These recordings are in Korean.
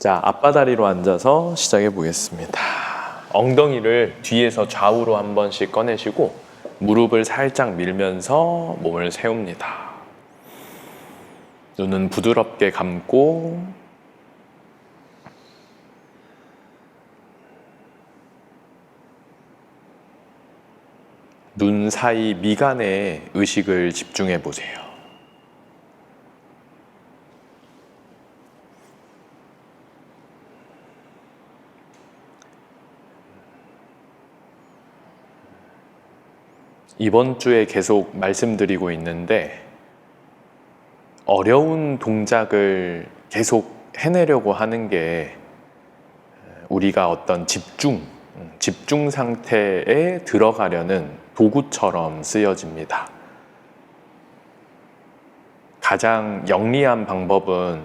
자, 앞바다리로 앉아서 시작해 보겠습니다. 엉덩이를 뒤에서 좌우로 한 번씩 꺼내시고 무릎을 살짝 밀면서 몸을 세웁니다. 눈은 부드럽게 감고 눈 사이 미간에 의식을 집중해 보세요. 이번 주에 계속 말씀드리고 있는데 어려운 동작을 계속 해내려고 하는 게 우리가 어떤 집중 상태에 들어가려는 도구처럼 쓰여집니다. 가장 영리한 방법은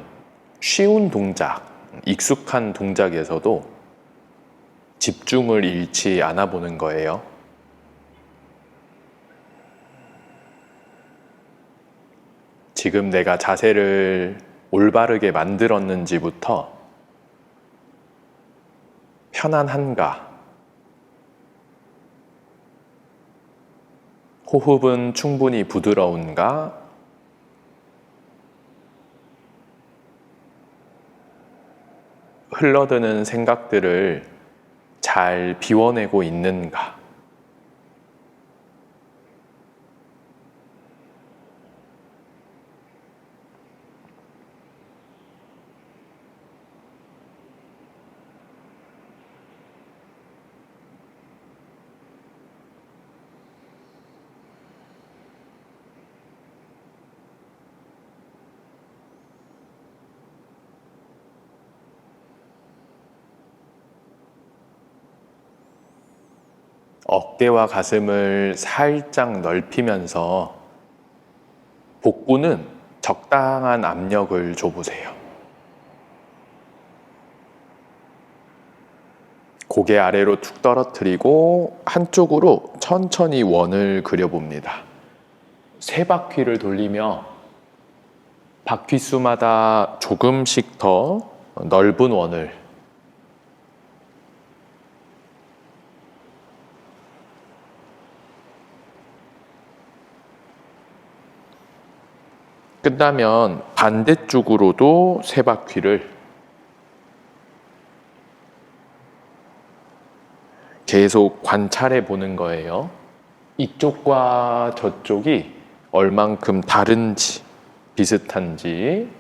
쉬운 동작, 익숙한 동작에서도 집중을 잃지 않아 보는 거예요. 지금 내가 자세를 올바르게 만들었는지부터 편안한가, 호흡은 충분히 부드러운가, 흘러드는 생각들을 잘 비워내고 있는가, 어깨와 가슴을 살짝 넓히면서 복부는 적당한 압력을 줘보세요. 고개 아래로 툭 떨어뜨리고 한쪽으로 천천히 원을 그려봅니다. 3바퀴를 돌리며 바퀴수마다 조금씩 더 넓은 원을 끝나면 반대쪽으로도 3바퀴를 계속 관찰해 보는 거예요. 이쪽과 저쪽이 얼만큼 다른지, 비슷한지.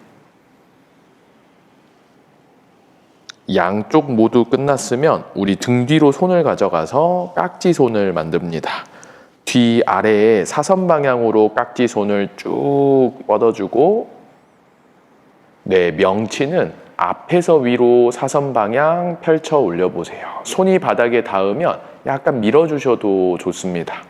양쪽 모두 끝났으면 우리 등 뒤로 손을 가져가서 깍지손을 만듭니다. 뒤 아래에 사선 방향으로 깍지손을 쭉 뻗어주고, 명치는 앞에서 위로 사선 방향 펼쳐 올려보세요. 손이 바닥에 닿으면 약간 밀어주셔도 좋습니다.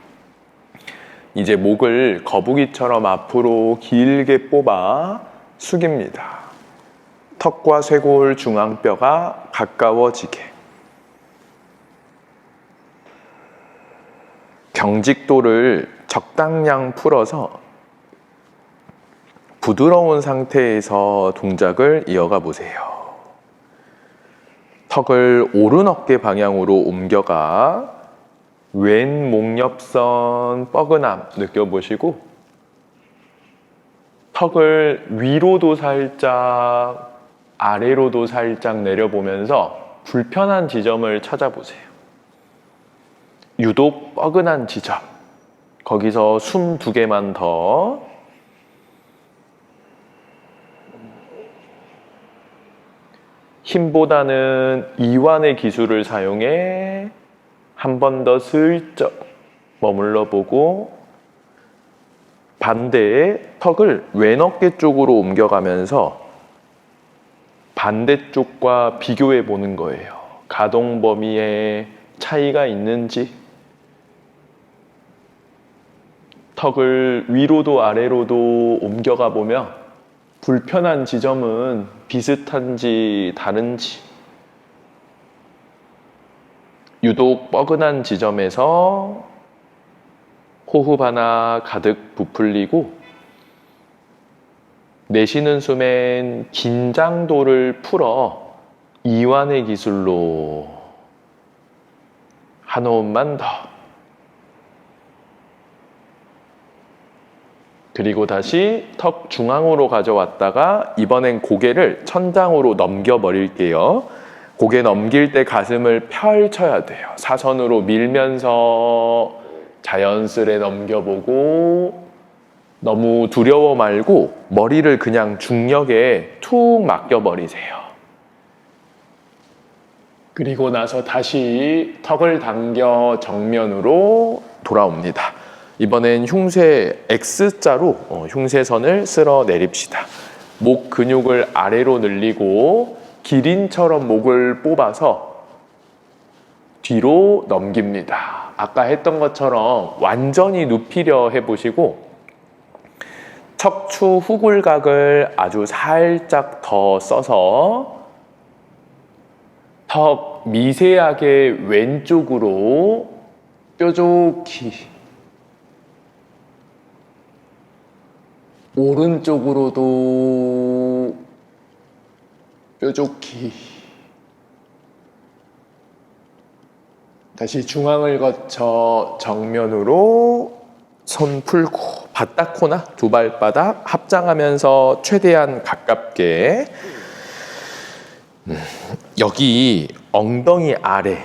이제 목을 거북이처럼 앞으로 길게 뽑아 숙입니다. 턱과 쇄골 중앙뼈가 가까워지게. 경직도를 적당량 풀어서 부드러운 상태에서 동작을 이어가 보세요. 턱을 오른 어깨 방향으로 옮겨가 왼 목옆선 뻐근함 느껴보시고, 턱을 위로도 살짝 아래로도 살짝 내려보면서 불편한 지점을 찾아보세요. 유독 뻐근한 지점, 거기서 숨 2개만 더. 힘보다는 이완의 기술을 사용해 한 번 더 슬쩍 머물러 보고, 반대에 턱을 왼 어깨 쪽으로 옮겨가면서 반대쪽과 비교해 보는 거예요. 가동 범위에 차이가 있는지, 턱을 위로도 아래로도 옮겨가 보면 불편한 지점은 비슷한지 다른지, 유독 뻐근한 지점에서 호흡 하나 가득 부풀리고, 내쉬는 숨엔 긴장도를 풀어 이완의 기술로 한 호흡만 더. 그리고 다시 턱 중앙으로 가져왔다가 이번엔 고개를 천장으로 넘겨버릴게요. 고개 넘길 때 가슴을 펼쳐야 돼요. 사선으로 밀면서 자연스레 넘겨보고 너무 두려워 말고 머리를 그냥 중력에 툭 맡겨버리세요. 그리고 나서 다시 턱을 당겨 정면으로 돌아옵니다. 이번엔 흉쇄 X자로 흉쇄선을 쓸어 내립시다. 목 근육을 아래로 늘리고 기린처럼 목을 뽑아서 뒤로 넘깁니다. 아까 했던 것처럼 완전히 눕히려 해보시고 척추 후굴각을 아주 살짝 더 써서 턱 미세하게 왼쪽으로 뾰족히 오른쪽으로도 뾰족히 다시 중앙을 거쳐 정면으로 손 풀고 바닥코나 두 발바닥 합장하면서 최대한 가깝게 여기 엉덩이 아래,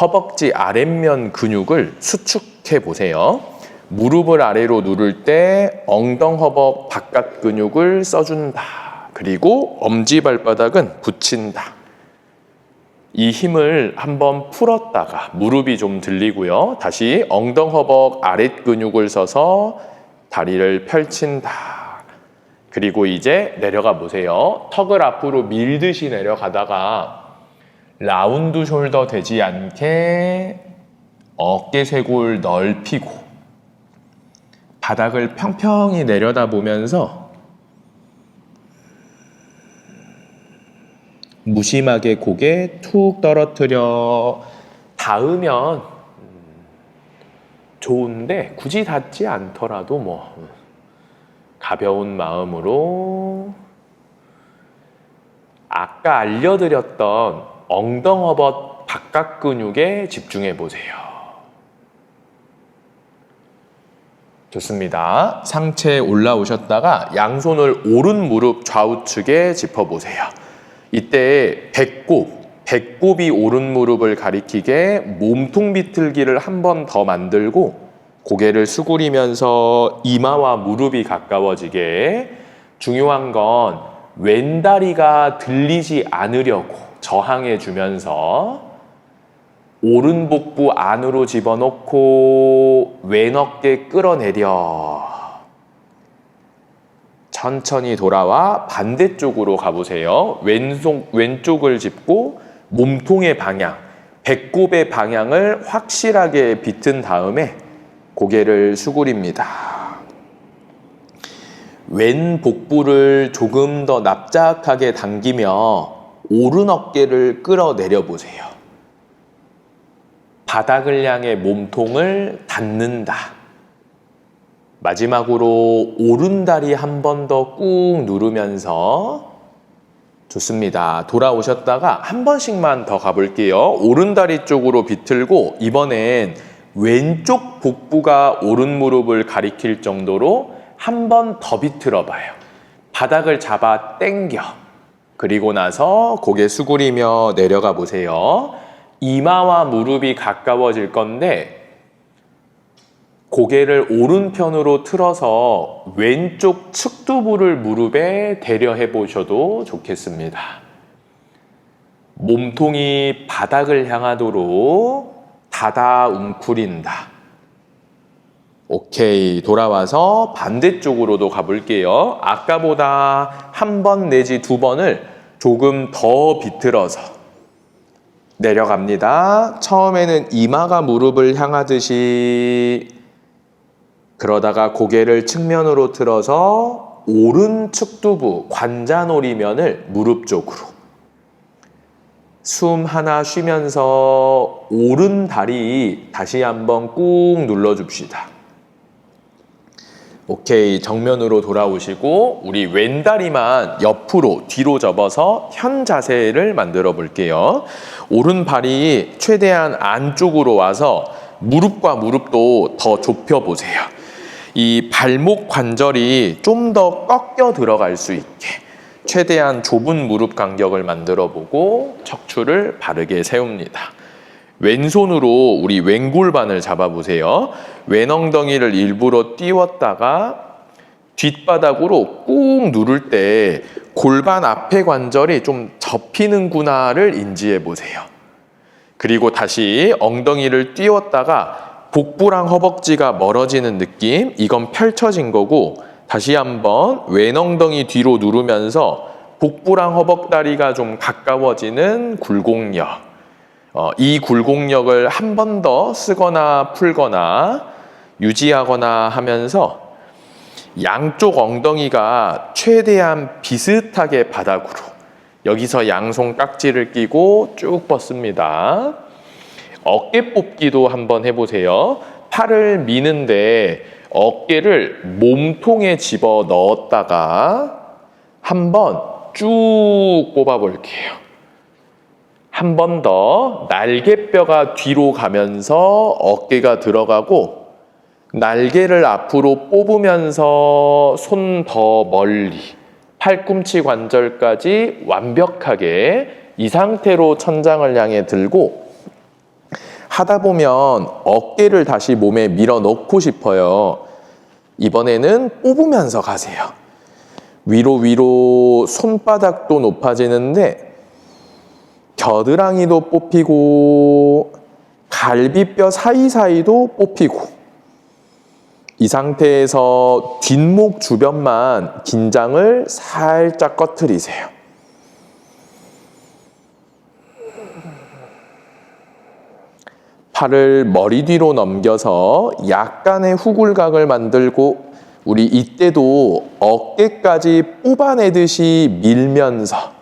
허벅지 아랫면 근육을 수축해 보세요. 무릎을 아래로 누를 때 엉덩허벅 바깥 근육을 써준다. 그리고 엄지발바닥은 붙인다. 이 힘을 한번 풀었다가 무릎이 좀 들리고요. 다시 엉덩허벅 아랫 근육을 써서 다리를 펼친다. 그리고 이제 내려가 보세요. 턱을 앞으로 밀듯이 내려가다가 라운드 숄더 되지 않게 어깨쇄골 넓히고 바닥을 평평히 내려다보면서 무심하게 고개 툭 떨어뜨려 닿으면 좋은데 굳이 닿지 않더라도 뭐 가벼운 마음으로 아까 알려드렸던 엉덩허벅 바깥 근육에 집중해 보세요. 좋습니다. 상체에 올라오셨다가 양손을 오른 무릎 좌우측에 짚어보세요. 이때 배꼽이 오른 무릎을 가리키게 몸통 비틀기를 한 번 더 만들고 고개를 수그리면서 이마와 무릎이 가까워지게 중요한 건 왼다리가 들리지 않으려고 저항해 주면서 오른 복부 안으로 집어넣고 왼 어깨 끌어내려 천천히 돌아와 반대쪽으로 가보세요. 왼쪽을 짚고 몸통의 방향, 배꼽의 방향을 확실하게 비튼 다음에 고개를 수그립니다. 왼 복부를 조금 더 납작하게 당기며 오른 어깨를 끌어내려 보세요. 바닥을 향해 몸통을 닿는다. 마지막으로 오른다리 한 번 더 꾹 누르면서 좋습니다. 돌아오셨다가 한 번씩만 더 가볼게요. 오른다리 쪽으로 비틀고 이번엔 왼쪽 복부가 오른 무릎을 가리킬 정도로 한 번 더 비틀어 봐요. 바닥을 잡아 당겨. 그리고 나서 고개 수그리며 내려가 보세요. 이마와 무릎이 가까워질 건데 고개를 오른편으로 틀어서 왼쪽 측두부를 무릎에 대려해 보셔도 좋겠습니다. 몸통이 바닥을 향하도록 닫아 웅크린다. 오케이. 돌아와서 반대쪽으로도 가볼게요. 아까보다 한 번 내지 두 번을 조금 더 비틀어서 내려갑니다. 처음에는 이마가 무릎을 향하듯이 그러다가 고개를 측면으로 틀어서 오른 측두부 관자놀이면을 무릎 쪽으로 숨 하나 쉬면서 오른 다리 다시 한번 꾹 눌러줍시다. 오케이, 정면으로 돌아오시고 우리 왼다리만 옆으로 뒤로 접어서 현 자세를 만들어 볼게요. 오른발이 최대한 안쪽으로 와서 무릎과 무릎도 더 좁혀 보세요. 이 발목 관절이 좀 더 꺾여 들어갈 수 있게 최대한 좁은 무릎 간격을 만들어 보고 척추를 바르게 세웁니다. 왼손으로 우리 왼골반을 잡아보세요. 왼엉덩이를 일부러 띄웠다가 뒷바닥으로 꾹 누를 때 골반 앞에 관절이 좀 접히는구나를 인지해 보세요. 그리고 다시 엉덩이를 띄웠다가 복부랑 허벅지가 멀어지는 느낌, 이건 펼쳐진 거고, 다시 한번 왼엉덩이 뒤로 누르면서 복부랑 허벅다리가 좀 가까워지는 굴곡력. 이 굴곡력을 한 번 더 쓰거나 풀거나 유지하거나 하면서 양쪽 엉덩이가 최대한 비슷하게 바닥으로, 여기서 양손 깍지를 끼고 쭉 뻗습니다. 어깨 뽑기도 한번 해보세요. 팔을 미는데 어깨를 몸통에 집어 넣었다가 한번 쭉 뽑아 볼게요. 한 번 더 날개뼈가 뒤로 가면서 어깨가 들어가고, 날개를 앞으로 뽑으면서 손 더 멀리 팔꿈치 관절까지 완벽하게 이 상태로 천장을 향해 들고, 하다 보면 어깨를 다시 몸에 밀어 넣고 싶어요. 이번에는 뽑으면서 가세요. 위로 손바닥도 높아지는데 겨드랑이도 뽑히고 갈비뼈 사이사이도 뽑히고, 이 상태에서 뒷목 주변만 긴장을 살짝 꺼트리세요. 팔을 머리 뒤로 넘겨서 약간의 후굴각을 만들고, 우리 이때도 어깨까지 뽑아내듯이 밀면서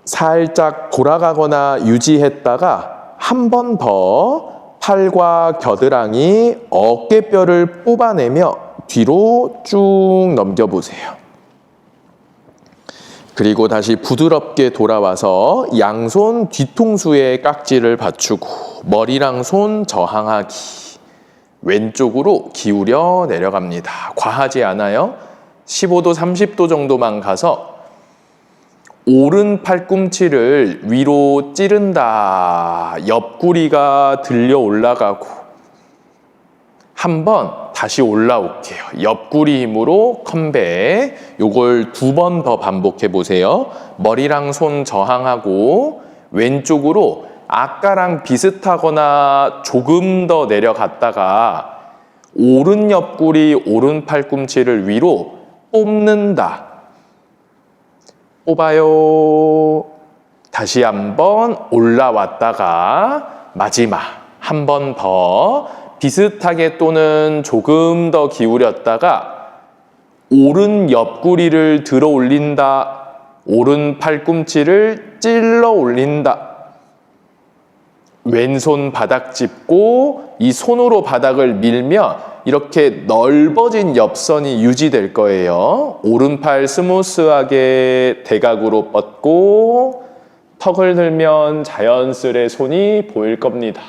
살짝 돌아가거나 유지했다가 한 번 더 팔과 겨드랑이, 어깨뼈를 뽑아내며 뒤로 쭉 넘겨보세요. 그리고 다시 부드럽게 돌아와서 양손 뒤통수에 깍지를 받추고 머리랑 손 저항하기. 왼쪽으로 기울여 내려갑니다. 과하지 않아요. 15도, 30도 정도만 가서 오른 팔꿈치를 위로 찌른다. 옆구리가 들려 올라가고, 한번 다시 올라올게요. 옆구리 힘으로 컴백. 요걸 2번 더 반복해 보세요. 머리랑 손 저항하고 왼쪽으로 아까랑 비슷하거나 조금 더 내려갔다가 오른 옆구리, 오른 팔꿈치를 위로 뽑는다. 뽑아요. 다시 한번 올라왔다가 마지막 한 번 더 비슷하게 또는 조금 더 기울였다가 오른 옆구리를 들어 올린다. 오른 팔꿈치를 찔러 올린다. 왼손 바닥 짚고 이 손으로 바닥을 밀면 이렇게 넓어진 옆선이 유지될 거예요. 오른팔 스무스하게 대각으로 뻗고 턱을 들면 자연스레 손이 보일 겁니다.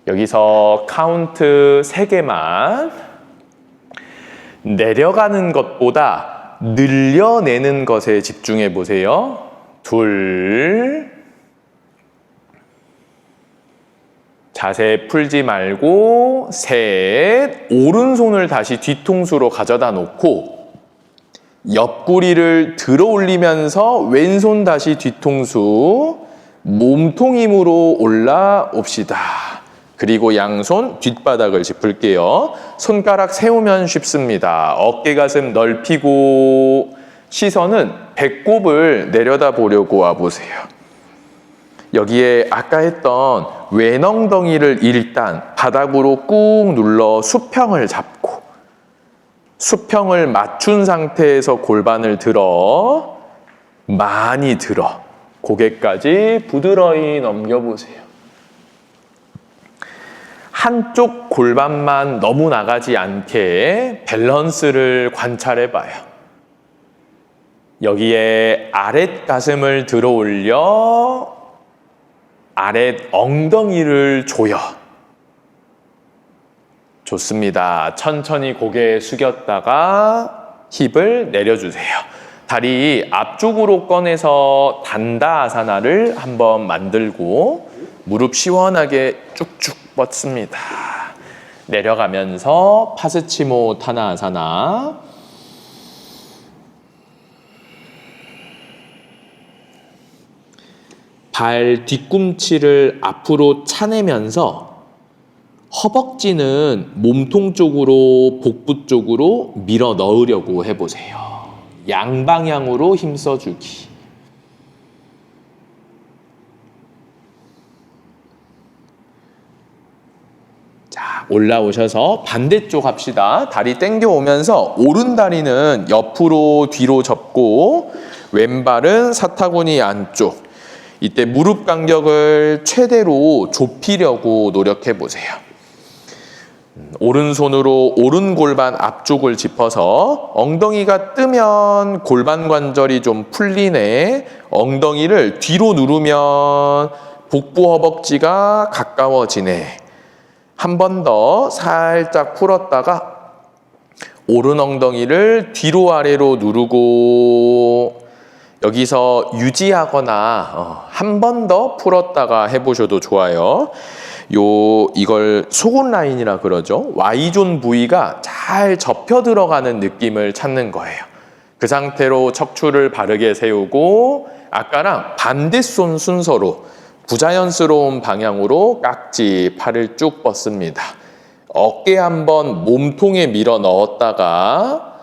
여기서 카운트 3개만. 내려가는 것보다 늘려내는 것에 집중해 보세요. 2, 자세 풀지 말고 3, 오른손을 다시 뒤통수로 가져다 놓고 옆구리를 들어 올리면서 왼손 다시 뒤통수, 몸통 힘으로 올라옵시다. 그리고 양손 뒷바닥을 짚을게요. 손가락 세우면 쉽습니다. 어깨 가슴 넓히고 시선은 배꼽을 내려다 보려고 와보세요. 여기에 아까 했던 왼엉덩이를 일단 바닥으로 꾹 눌러 수평을 잡고, 수평을 맞춘 상태에서 골반을 들어, 많이 들어 고개까지 부드러이 넘겨보세요. 한쪽 골반만 너무 나가지 않게 밸런스를 관찰해 봐요. 여기에 아랫 가슴을 들어 올려 아랫 엉덩이를 조여. 좋습니다. 천천히 고개 숙였다가 힙을 내려주세요. 다리 앞쪽으로 꺼내서 단다 아사나를 한번 만들고 무릎 시원하게 쭉쭉 뻗습니다. 내려가면서 파스치모 타나 아사나. 발 뒤꿈치를 앞으로 차내면서 허벅지는 몸통 쪽으로 복부 쪽으로 밀어 넣으려고 해보세요. 양방향으로 힘써주기. 자, 올라오셔서 반대쪽 합시다. 다리 당겨오면서 오른다리는 옆으로 뒤로 접고 왼발은 사타구니 안쪽. 이때 무릎 간격을 최대로 좁히려고 노력해 보세요. 오른손으로 오른 골반 앞쪽을 짚어서 엉덩이가 뜨면 골반 관절이 좀 풀리네. 엉덩이를 뒤로 누르면 복부 허벅지가 가까워지네. 한 번 더 살짝 풀었다가 오른 엉덩이를 뒤로 아래로 누르고 여기서 유지하거나 한 번 더 풀었다가 해보셔도 좋아요. 이걸 속옷 라인이라 그러죠. Y존 부위가 잘 접혀 들어가는 느낌을 찾는 거예요. 그 상태로 척추를 바르게 세우고 아까랑 반대손 순서로 부자연스러운 방향으로 깍지, 팔을 쭉 뻗습니다. 어깨 한번 몸통에 밀어 넣었다가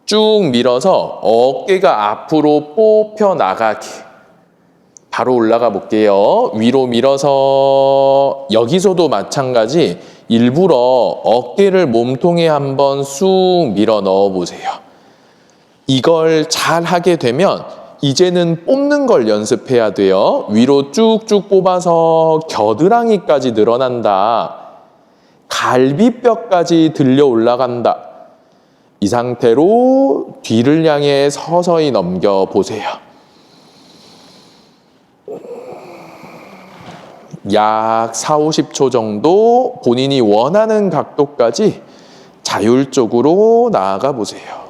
쭉 밀어서 어깨가 앞으로 뽑혀 나가게. 바로 올라가 볼게요. 위로 밀어서 여기서도 마찬가지 일부러 어깨를 몸통에 한번 쑥 밀어 넣어 보세요. 이걸 잘 하게 되면 이제는 뽑는 걸 연습해야 돼요. 위로 쭉쭉 뽑아서 겨드랑이까지 늘어난다. 갈비뼈까지 들려 올라간다. 이 상태로 뒤를 향해 서서히 넘겨보세요. 약 40-50초 정도 본인이 원하는 각도까지 자율적으로 나아가 보세요.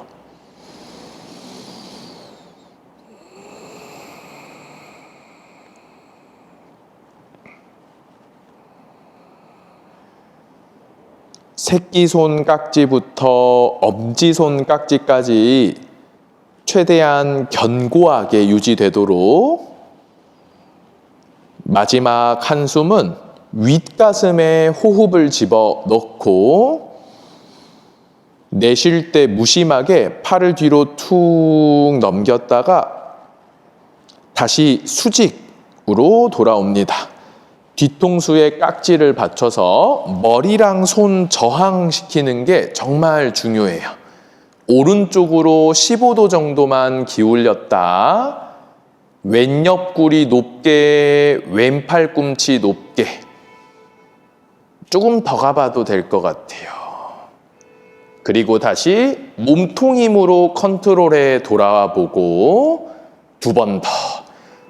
새끼손 깍지부터 엄지손 깍지까지 최대한 견고하게 유지되도록. 마지막 한숨은 윗가슴에 호흡을 집어넣고 내쉴 때 무심하게 팔을 뒤로 툭 넘겼다가 다시 수직으로 돌아옵니다. 뒤통수에 깍지를 받쳐서 머리랑 손 저항시키는 게 정말 중요해요. 오른쪽으로 15도 정도만 기울였다. 왼 옆구리 높게, 왼 팔꿈치 높게. 조금 더 가봐도 될 것 같아요. 그리고 다시 몸통 힘으로 컨트롤에 돌아와 보고 두 번 더.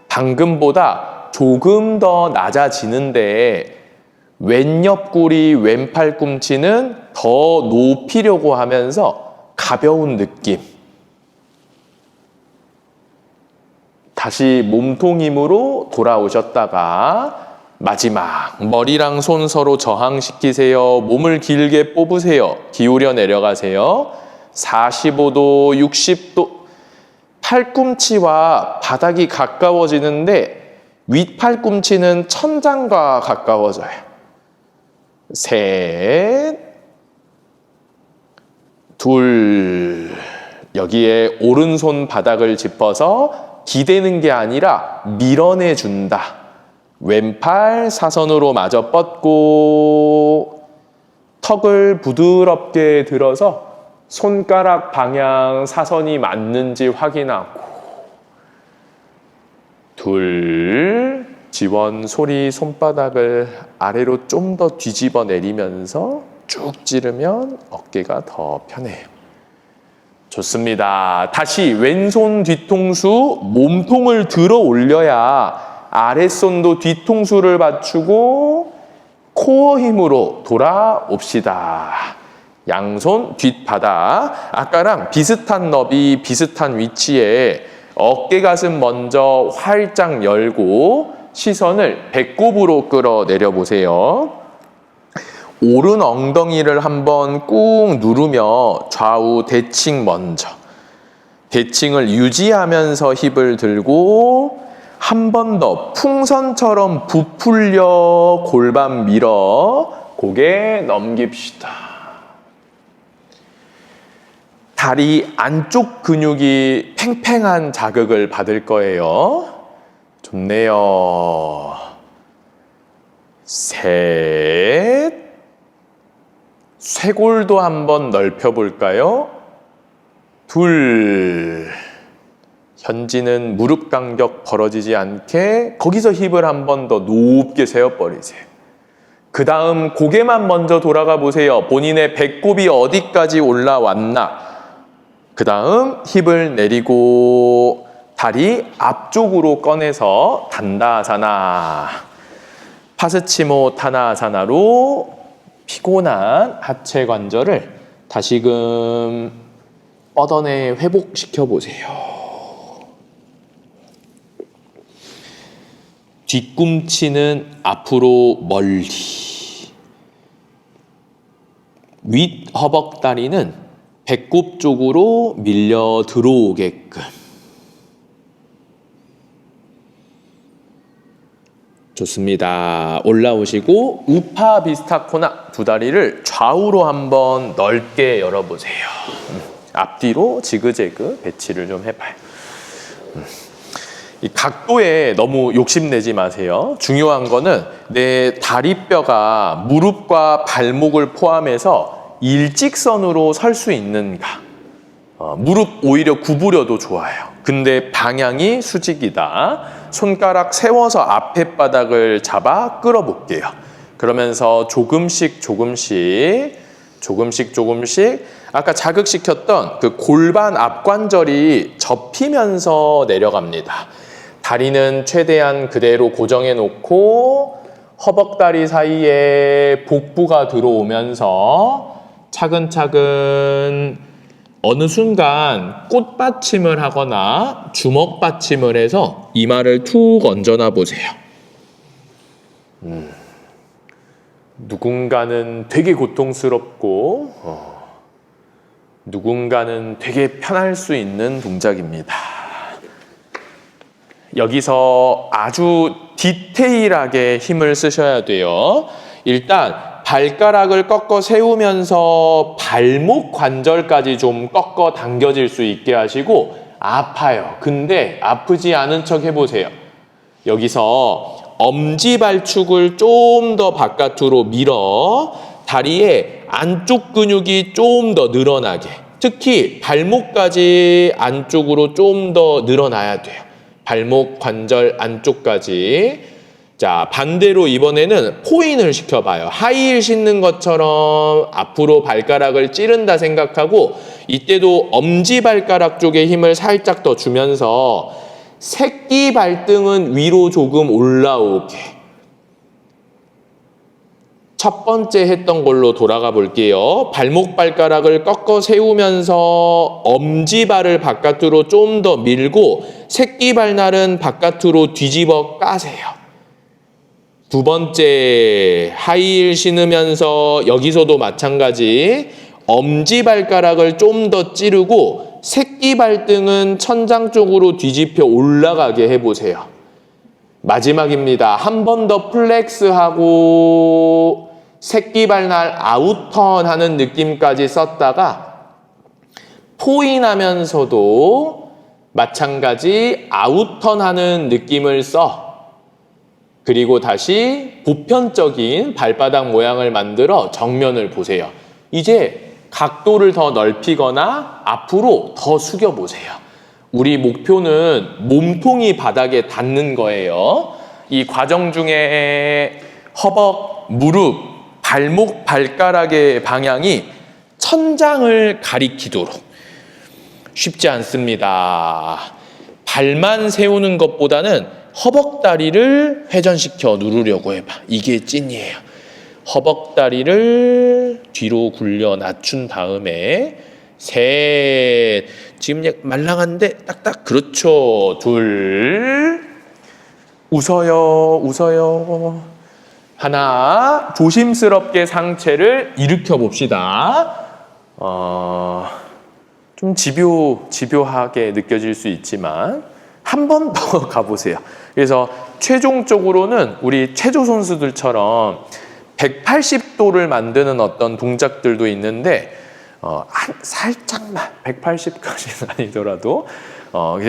방금보다 조금 더 낮아지는데 왼 옆구리, 왼 팔꿈치는 더 높이려고 하면서 가벼운 느낌. 다시 몸통 힘으로 돌아오셨다가 마지막 머리랑 손 서로 저항시키세요. 몸을 길게 뽑으세요. 기울여 내려가세요. 45도, 60도. 팔꿈치와 바닥이 가까워지는데 윗팔꿈치는 천장과 가까워져요. 셋, 둘. 여기에 오른손 바닥을 짚어서 기대는 게 아니라 밀어내준다. 왼팔 사선으로 마저 뻗고 턱을 부드럽게 들어서 손가락 방향 사선이 맞는지 확인하고 둘, 지원, 소리, 손바닥을 아래로 좀 더 뒤집어 내리면서 쭉 찌르면 어깨가 더 편해요. 좋습니다. 다시 왼손 뒤통수, 몸통을 들어 올려야 아랫손도 뒤통수를 받치고 코어 힘으로 돌아옵시다. 양손 뒷바닥, 아까랑 비슷한 너비, 비슷한 위치에 어깨 가슴 먼저 활짝 열고 시선을 배꼽으로 끌어내려 보세요. 오른 엉덩이를 한번 꾹 누르며 좌우 대칭 먼저. 대칭을 유지하면서 힙을 들고 한 번 더 풍선처럼 부풀려 골반 밀어 고개 넘깁시다. 다리 안쪽 근육이 팽팽한 자극을 받을 거예요. 좋네요. 셋. 쇄골도 한번 넓혀볼까요? 둘. 현지는 무릎 간격 벌어지지 않게 거기서 힙을 한 번 더 높게 세워버리세요. 그 다음 고개만 먼저 돌아가 보세요. 본인의 배꼽이 어디까지 올라왔나. 그 다음 힙을 내리고 다리 앞쪽으로 꺼내서 단다아사나. 파스치모 타나아사나로 피곤한 하체 관절을 다시금 뻗어내 회복시켜 보세요. 뒤꿈치는 앞으로 멀리. 윗 허벅다리는 배꼽 쪽으로 밀려 들어오게끔. 좋습니다. 올라오시고 우파 비스타코나 두 다리를 좌우로 한번 넓게 열어보세요. 앞뒤로 지그재그 배치를 좀 해봐요. 이 각도에 너무 욕심내지 마세요. 중요한 거는 내 다리뼈가 무릎과 발목을 포함해서 일직선으로 설 수 있는가. 무릎 오히려 구부려도 좋아요. 근데 방향이 수직이다. 손가락 세워서 앞에 바닥을 잡아 끌어볼게요. 그러면서 조금씩 아까 자극시켰던 그 골반 앞관절이 접히면서 내려갑니다. 다리는 최대한 그대로 고정해 놓고 허벅다리 사이에 복부가 들어오면서 차근차근 어느 순간 꽃받침을 하거나 주먹 받침을 해서 이마를 툭 얹어놔 보세요. 누군가는 되게 고통스럽고 누군가는 되게 편할 수 있는 동작입니다. 여기서 아주 디테일하게 힘을 쓰셔야 돼요. 일단 발가락을 꺾어 세우면서 발목 관절까지 좀 꺾어 당겨질 수 있게 하시고 아파요. 근데 아프지 않은 척 해보세요. 여기서 엄지발축을 좀 더 바깥으로 밀어 다리의 안쪽 근육이 좀 더 늘어나게. 특히 발목까지 안쪽으로 좀 더 늘어나야 돼요. 발목 관절 안쪽까지. 자, 반대로 이번에는 포인을 시켜봐요. 하이힐 신는 것처럼 앞으로 발가락을 찌른다 생각하고 이때도 엄지발가락 쪽에 힘을 살짝 더 주면서 새끼 발등은 위로 조금 올라오게. 첫 번째 했던 걸로 돌아가 볼게요. 발목 발가락을 꺾어 세우면서 엄지발을 바깥으로 좀 더 밀고 새끼 발날은 바깥으로 뒤집어 까세요. 두 번째 하이힐 신으면서 여기서도 마찬가지 엄지발가락을 좀 더 찌르고 새끼 발등은 천장 쪽으로 뒤집혀 올라가게 해보세요. 마지막입니다. 한 번 더 플렉스하고 새끼 발날 아웃턴 하는 느낌까지 썼다가 포인하면서도 마찬가지 아웃턴 하는 느낌을 써. 그리고 다시 보편적인 발바닥 모양을 만들어 정면을 보세요. 이제 각도를 더 넓히거나 앞으로 더 숙여보세요. 우리 목표는 몸통이 바닥에 닿는 거예요. 이 과정 중에 허벅, 무릎, 발목, 발가락의 방향이 천장을 가리키도록. 쉽지 않습니다. 발만 세우는 것보다는 허벅다리를 회전시켜 누르려고 해봐. 이게 찐이에요. 허벅다리를 뒤로 굴려 낮춘 다음에 셋. 지금 말랑한데 딱딱. 그렇죠. 둘. 웃어요. 웃어요. 하나. 조심스럽게 상체를 일으켜 봅시다. 좀 집요하게 느껴질 수 있지만 한 번 더 가보세요. 그래서 최종적으로는 우리 체조 선수들처럼 180도를 만드는 어떤 동작들도 있는데 살짝만 180까지는 아니더라도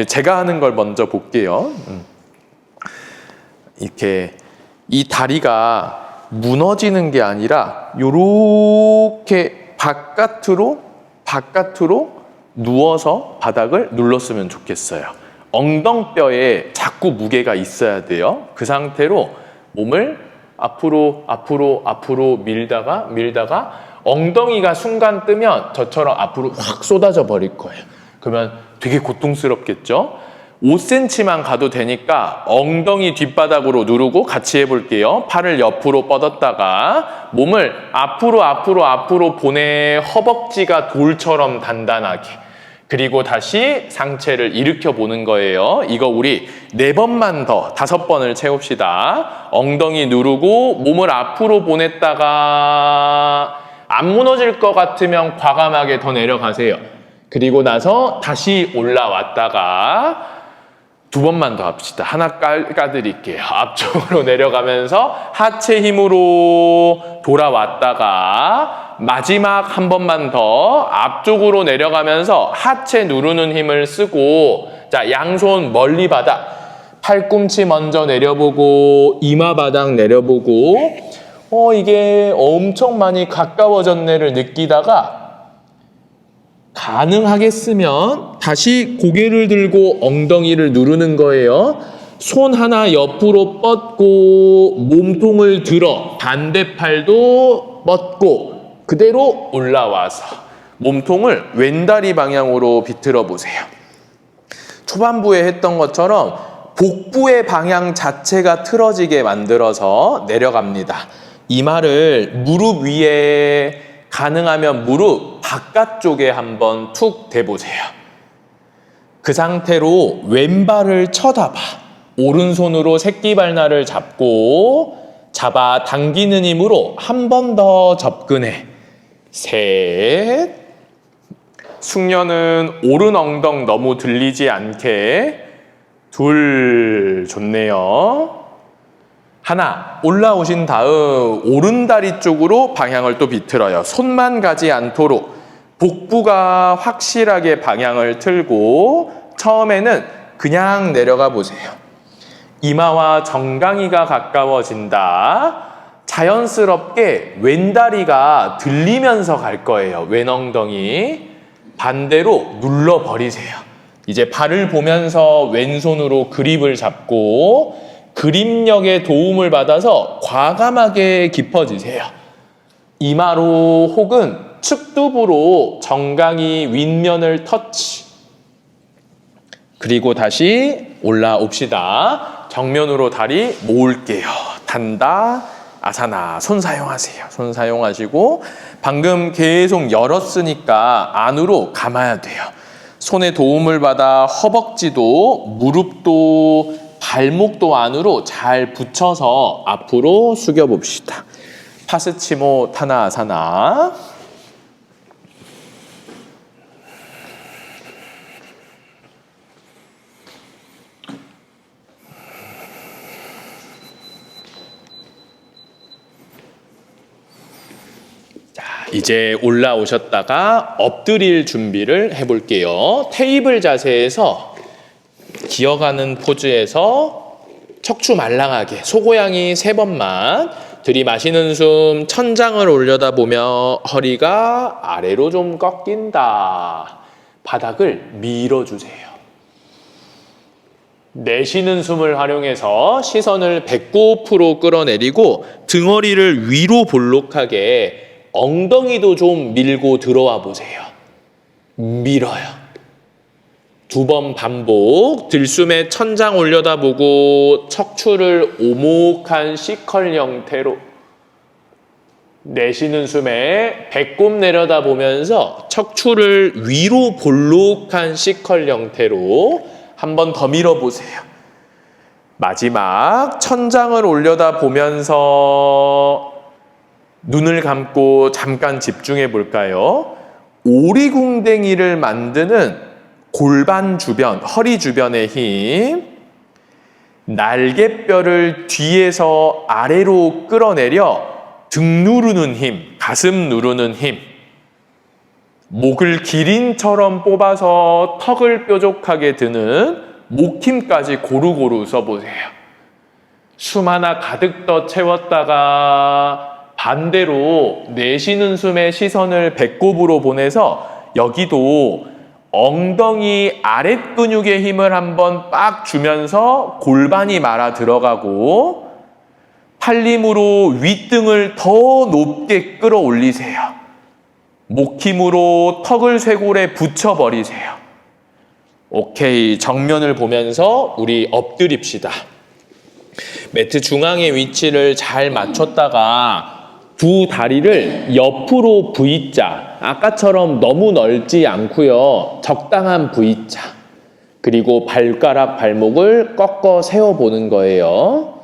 제가 하는 걸 먼저 볼게요. 이렇게 이 다리가 무너지는 게 아니라 요렇게 바깥으로 누워서 바닥을 눌렀으면 좋겠어요. 엉덩뼈에 자꾸 무게가 있어야 돼요. 그 상태로 몸을 앞으로 밀다가 엉덩이가 순간 뜨면 저처럼 앞으로 확 쏟아져 버릴 거예요. 그러면 되게 고통스럽겠죠? 5cm만 가도 되니까 엉덩이 뒷바닥으로 누르고 같이 해볼게요. 팔을 옆으로 뻗었다가 몸을 앞으로 보내. 허벅지가 돌처럼 단단하게. 그리고 다시 상체를 일으켜 보는 거예요. 이거 우리 4번만 더 5번을 채웁시다. 엉덩이 누르고 몸을 앞으로 보냈다가 안 무너질 것 같으면 과감하게 더 내려가세요. 그리고 나서 다시 올라왔다가 2번만 더 합시다. 하나 까드릴게요. 앞쪽으로 내려가면서 하체 힘으로 돌아왔다가 마지막 한 번만 더 앞쪽으로 내려가면서 하체 누르는 힘을 쓰고, 자, 양손 멀리 바닥, 팔꿈치 먼저 내려보고 이마 바닥 내려보고 이게 엄청 많이 가까워졌네를 느끼다가 가능하겠으면 다시 고개를 들고 엉덩이를 누르는 거예요. 손 하나 옆으로 뻗고 몸통을 들어 반대팔도 뻗고 그대로 올라와서 몸통을 왼다리 방향으로 비틀어 보세요. 초반부에 했던 것처럼 복부의 방향 자체가 틀어지게 만들어서 내려갑니다. 이마를 무릎 위에, 가능하면 무릎 바깥쪽에 한번 툭 대보세요. 그 상태로 왼발을 쳐다봐. 오른손으로 새끼발날을 잡고 잡아 당기는 힘으로 한 번 더 접근해. 셋. 숙련은 오른 엉덩 너무 들리지 않게. 둘. 좋네요. 하나. 올라오신 다음 오른다리 쪽으로 방향을 또 비틀어요. 손만 가지 않도록 복부가 확실하게 방향을 틀고 처음에는 그냥 내려가 보세요. 이마와 정강이가 가까워진다. 자연스럽게 왼다리가 들리면서 갈 거예요. 왼엉덩이. 반대로 눌러버리세요. 이제 발을 보면서 왼손으로 그립을 잡고 그립력의 도움을 받아서 과감하게 깊어지세요. 이마로 혹은 측두부로 정강이 윗면을 터치. 그리고 다시 올라옵시다. 정면으로 다리 모을게요. 단다. 아사나. 손 사용하세요. 손 사용하시고 방금 계속 열었으니까 안으로 감아야 돼요. 손의 도움을 받아 허벅지도 무릎도 발목도 안으로 잘 붙여서 앞으로 숙여봅시다. 파스치모 타나아사나. 이제 올라오셨다가 엎드릴 준비를 해볼게요. 테이블 자세에서 기어가는 포즈에서 척추 말랑하게 소고양이 3번만 들이마시는 숨 천장을 올려다보며 허리가 아래로 좀 꺾인다. 바닥을 밀어주세요. 내쉬는 숨을 활용해서 시선을 배꼽으로 끌어내리고 등허리를 위로 볼록하게 엉덩이도 좀 밀고 들어와 보세요. 밀어요. 2번 반복. 들숨에 천장 올려다보고 척추를 오목한 C컬 형태로 내쉬는 숨에 배꼽 내려다보면서 척추를 위로 볼록한 C컬 형태로 한 번 더 밀어보세요. 마지막 천장을 올려다보면서 눈을 감고 잠깐 집중해 볼까요? 오리궁뎅이를 만드는 골반 주변, 허리 주변의 힘, 날개뼈를 뒤에서 아래로 끌어내려 등 누르는 힘, 가슴 누르는 힘, 목을 기린처럼 뽑아서 턱을 뾰족하게 드는 목힘까지 고루고루 써보세요. 숨 하나 가득 더 채웠다가 반대로 내쉬는 숨에 시선을 배꼽으로 보내서 여기도 엉덩이 아랫 근육의 힘을 한번 빡 주면서 골반이 말아 들어가고 팔림으로 윗등을 더 높게 끌어올리세요. 목힘으로 턱을 쇄골에 붙여버리세요. 오케이. 정면을 보면서 우리 엎드립시다. 매트 중앙의 위치를 잘 맞췄다가 두 다리를 옆으로 V자. 아까처럼 너무 넓지 않고요. 적당한 V자. 그리고 발가락, 발목을 꺾어 세워보는 거예요.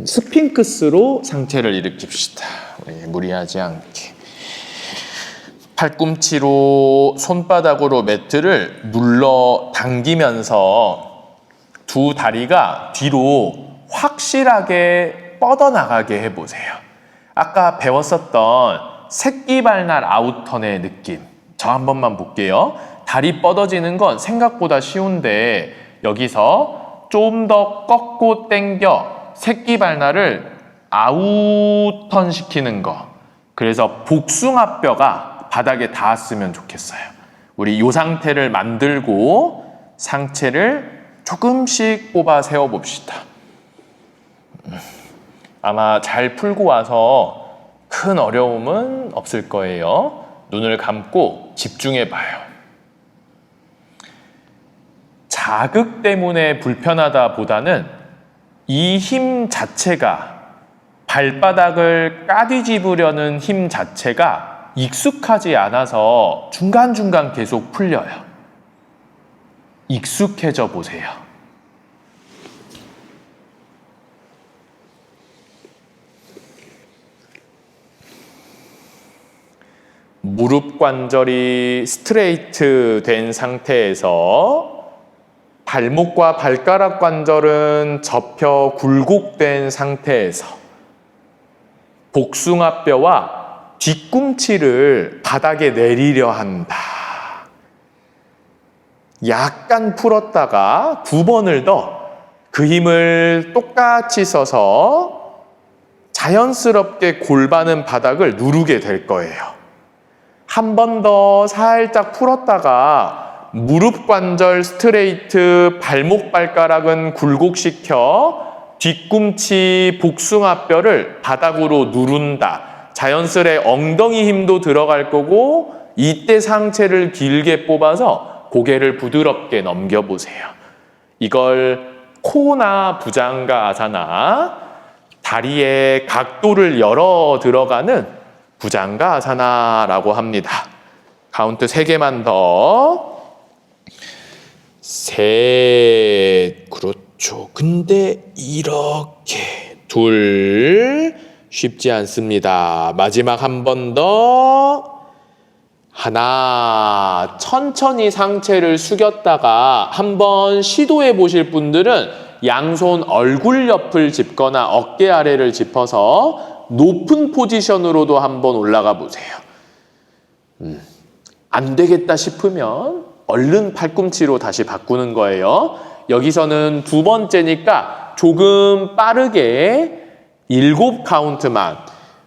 스핑크스로 상체를 일으킵시다. 우리 무리하지 않게. 팔꿈치로 손바닥으로 매트를 눌러 당기면서 두 다리가 뒤로 확실하게 뻗어나가게 해보세요. 아까 배웠었던 새끼발날 아웃턴의 느낌. 저 한 번만 볼게요. 다리 뻗어지는 건 생각보다 쉬운데 여기서 좀 더 꺾고 당겨 새끼발날을 아웃턴 시키는 거. 그래서 복숭아뼈가 바닥에 닿았으면 좋겠어요. 우리 이 상태를 만들고 상체를 조금씩 뽑아 세워봅시다. 아마 잘 풀고 와서 큰 어려움은 없을 거예요. 눈을 감고 집중해봐요. 자극 때문에 불편하다 보다는 이 힘 자체가 발바닥을 까뒤집으려는 힘 자체가 익숙하지 않아서 중간중간 계속 풀려요. 익숙해져 보세요. 무릎 관절이 스트레이트 된 상태에서 발목과 발가락 관절은 접혀 굴곡된 상태에서 복숭아뼈와 뒤꿈치를 바닥에 내리려 한다. 약간 풀었다가 2번을 더 그 힘을 똑같이 써서 자연스럽게 골반은 바닥을 누르게 될 거예요. 한 번 더 살짝 풀었다가 무릎 관절 스트레이트, 발목 발가락은 굴곡시켜 뒤꿈치 복숭아뼈를 바닥으로 누른다. 자연스레 엉덩이 힘도 들어갈 거고 이때 상체를 길게 뽑아서 고개를 부드럽게 넘겨보세요. 이걸 코나 부장가 아사나, 다리의 각도를 열어 들어가는 부장가 아사나라고 합니다. 카운트 3개만 더. 셋. 그렇죠. 근데 이렇게 둘. 쉽지 않습니다. 마지막 한 번 더. 하나. 천천히 상체를 숙였다가 한번 시도해 보실 분들은 양손 얼굴 옆을 짚거나 어깨 아래를 짚어서 높은 포지션으로도 한번 올라가 보세요. 안 되겠다 싶으면 얼른 팔꿈치로 다시 바꾸는 거예요. 여기서는 2번째니까 조금 빠르게 7카운트만.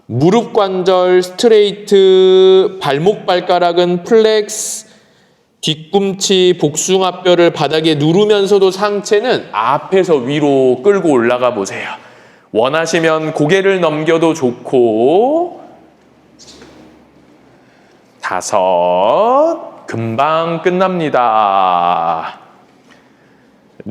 무릎 관절 스트레이트, 발목 발가락은 플렉스, 뒤꿈치 복숭아뼈를 바닥에 누르면서도 상체는 앞에서 위로 끌고 올라가 보세요. 원하시면 고개를 넘겨도 좋고 5, 금방 끝납니다. 4,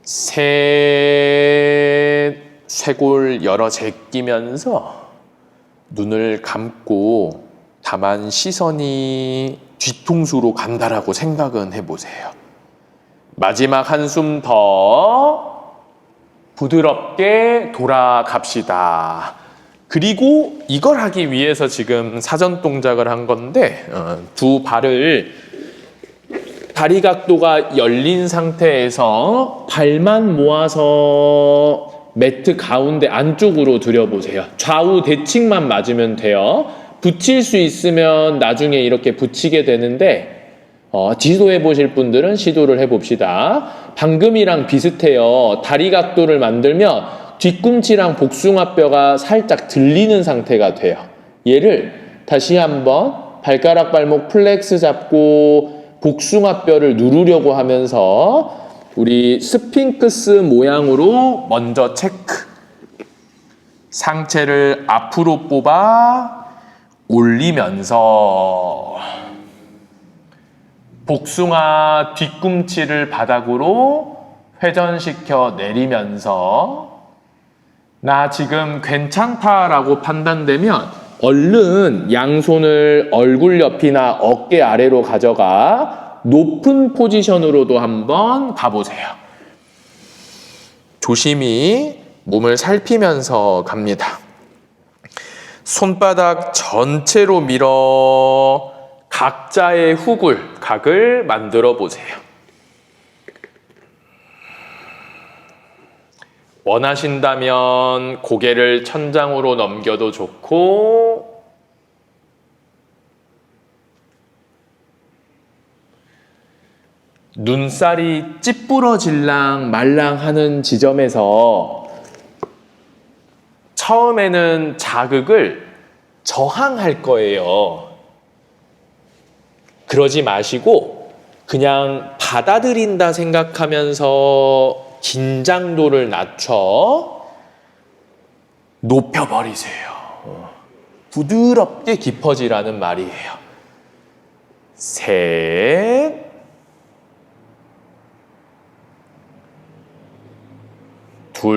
3, 쇄골 열어 제끼면서 눈을 감고 다만 시선이 뒤통수로 간다라고 생각은 해보세요. 마지막 한숨 더 부드럽게 돌아갑시다. 그리고 이걸 하기 위해서 지금 사전 동작을 한 건데 두 발을 다리 각도가 열린 상태에서 발만 모아서 매트 가운데 안쪽으로 들여보세요. 좌우 대칭만 맞으면 돼요. 붙일 수 있으면 나중에 이렇게 붙이게 되는데 지도해 보실 분들은 시도를 해봅시다. 방금이랑 비슷해요. 다리 각도를 만들면 뒤꿈치랑 복숭아뼈가 살짝 들리는 상태가 돼요. 얘를 다시 한번 발가락 발목 플렉스 잡고 복숭아뼈를 누르려고 하면서 우리 스핑크스 모양으로 먼저 체크. 상체를 앞으로 뽑아 올리면서 복숭아 뒤꿈치를 바닥으로 회전시켜 내리면서 나 지금 괜찮다라고 판단되면 얼른 양손을 얼굴 옆이나 어깨 아래로 가져가 높은 포지션으로도 한번 가보세요. 조심히 몸을 살피면서 갑니다. 손바닥 전체로 밀어 각자의 각을 만들어 보세요. 원하신다면 고개를 천장으로 넘겨도 좋고 눈살이 찌푸러질랑 말랑 하는 지점에서 처음에는 자극을 저항할 거예요. 그러지 마시고 그냥 받아들인다 생각하면서 긴장도를 낮춰 높여버리세요. 부드럽게 깊어지라는 말이에요. 3, 2,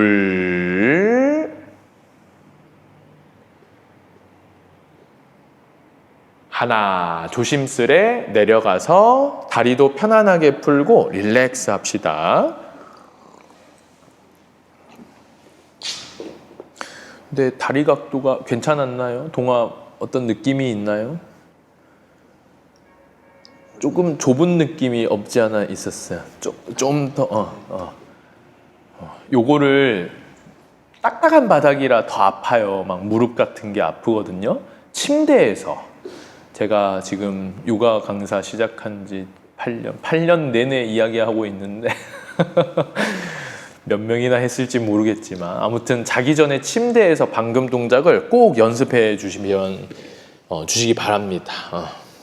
하나. 조심스레 내려가서 다리도 편안하게 풀고 릴렉스 합시다. 근데 다리 각도가 괜찮았나요? 동아 어떤 느낌이 있나요? 조금 좁은 느낌이 없지 않아 있었어요. 좀 더 요거를 딱딱한 바닥이라 더 아파요. 막 무릎 같은 게 아프거든요. 침대에서 제가 지금 요가 강사 시작한 지 8년 내내 이야기하고 있는데 몇 명이나 했을지 모르겠지만 아무튼 자기 전에 침대에서 방금 동작을 꼭 연습해 주시기 바랍니다.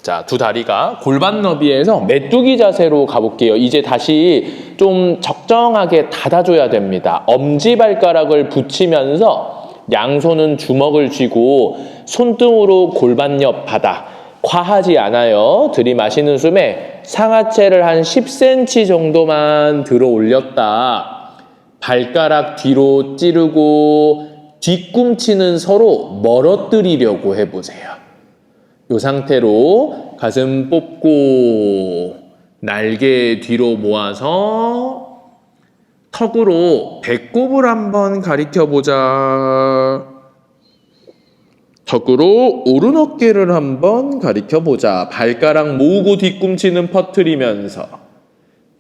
자, 두 다리가 골반 너비에서 메뚜기 자세로 가볼게요. 이제 다시 좀 적정하게 닫아줘야 됩니다. 엄지발가락을 붙이면서 양손은 주먹을 쥐고 손등으로 골반 옆 바닥. 과하지 않아요. 들이마시는 숨에 상하체를 한 10cm 정도만 들어 올렸다. 발가락 뒤로 찌르고 뒤꿈치는 서로 멀어뜨리려고 해보세요. 이 상태로 가슴 뽑고 날개 뒤로 모아서 턱으로 배꼽을 한번 가리켜보자. 턱으로 오른 어깨를 한번 가리켜보자. 발가락 모으고 뒤꿈치는 퍼뜨리면서